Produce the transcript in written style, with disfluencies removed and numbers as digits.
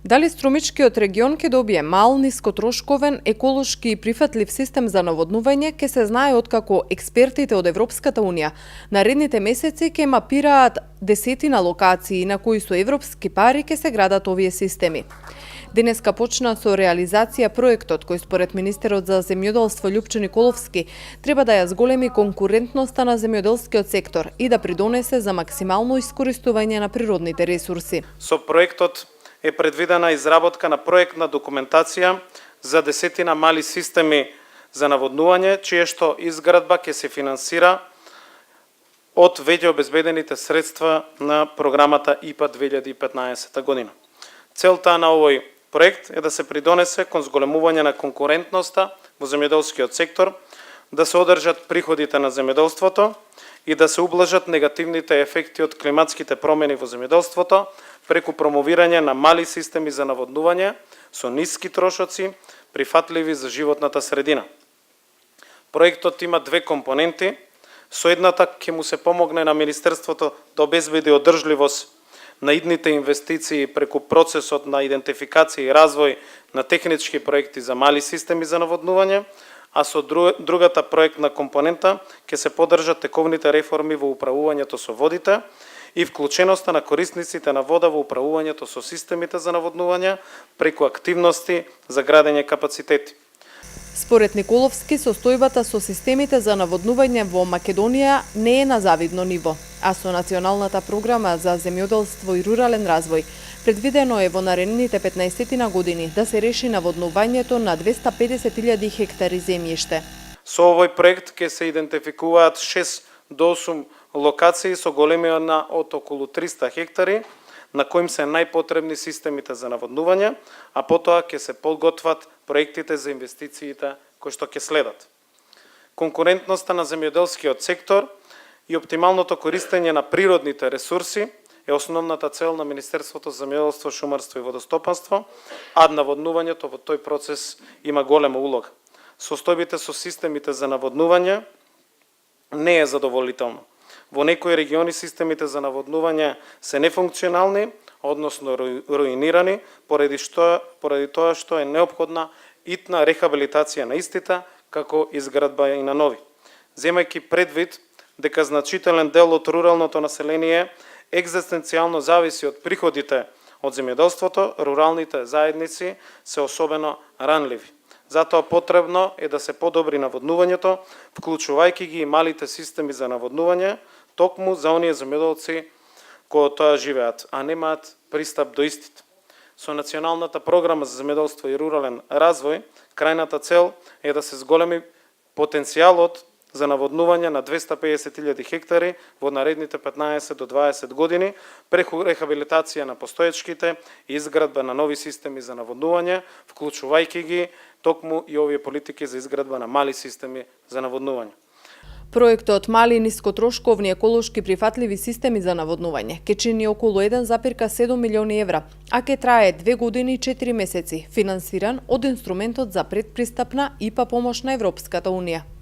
Дали Струмичкиот регион ќе добие мал, нискотрошковен, еколошки и прифатлив систем за наводнување, ќе се знае откако експертите од Европската Унија наредните месеци ќе мапираат десетина локации на кои со европски пари ќе се градат овие системи. Денеска почна со реализација проектот кој според министерот за земјоделство Љупчо Николовски треба да ја зголеми конкурентноста на земјоделскиот сектор и да придонесе за максимално искористување на природните ресурси. Со проектот е предвидена изработка на проектна документација за десетина мали системи за наводнување, чиешто изградба ќе се финансира од веќе обезбедените средства на програмата ИПА 2015 година. Целта на овој проект е да се придонесе кон зголемување на конкурентноста во земјоделскиот сектор, да се одржат приходите на земјоделството и да се ублажат негативните ефекти од климатските промени во земјоделството преку промовирање на мали системи за наводнување со ниски трошоци, прифатливи за животната средина. Проектот има две компоненти. Со едната ќе му се помогне на Министерството да обезбеди одржливост на идните инвестиции преку процесот на идентификација и развој на технички проекти за мали системи за наводнување, а со другата проектна компонента ќе се поддржат тековните реформи во управувањето со водите и вклученоста на корисниците на вода во управувањето со системите за наводнување преку активности за градење капацитети. Според Николовски, состојбата со системите за наводнување во Македонија не е на завидно ниво, а со Националната програма за земјоделство и рурален развој предвидено е во наредните 15 години да се реши наводнувањето на 250.000 хектари земјиште. Со овој проект ќе се идентификуваат 6 до 8 локации со големина од околу 300 хектари, на коим се најпотребни системите за наводнување, а потоа ќе се подготват проектите за инвестициите кои што ќе следат. Конкурентноста на земјоделскиот сектор и оптималното користење на природните ресурси е основната цел на Министерството за земјоделство, шумарство и водостопанство, а наводнувањето во тој процес има голема улога. Состојбите со системите за наводнување не е задоволително. Во некои региони системите за наводнување се нефункционални, односно руинирани, поради тоа што е неопходна итна рехабилитација на истите, како изградба и на нови. Земајќи предвид дека значителен дел од руралното население екзистенцијално зависи од приходите од земјоделството, руралните заедници се особено ранливи. Затоа потребно е да се подобри наводнувањето, вклучувајќи ги и малите системи за наводнување, токму за оние земјоделци кои тоа живеат, а немаат пристап до истите. Со Националната програма за земјоделство и рурален развој, крајната цел е да се зголеми потенцијалот за наводнување на 250.000 хектари во наредните 15 до 20 години преку рехабилитација на постоечките и изградба на нови системи за наводнување, вклучувајќи ги токму и овие политики за изградба на мали системи за наводнување. Проектот Мали нискотрошковни еколошки прифатливи системи за наводнување ќе чини околу 1,7 милиони евра, а ќе трае 2 години и 4 месеци, финансиран од инструментот за предпристапна ИПА помош на Европската Унија.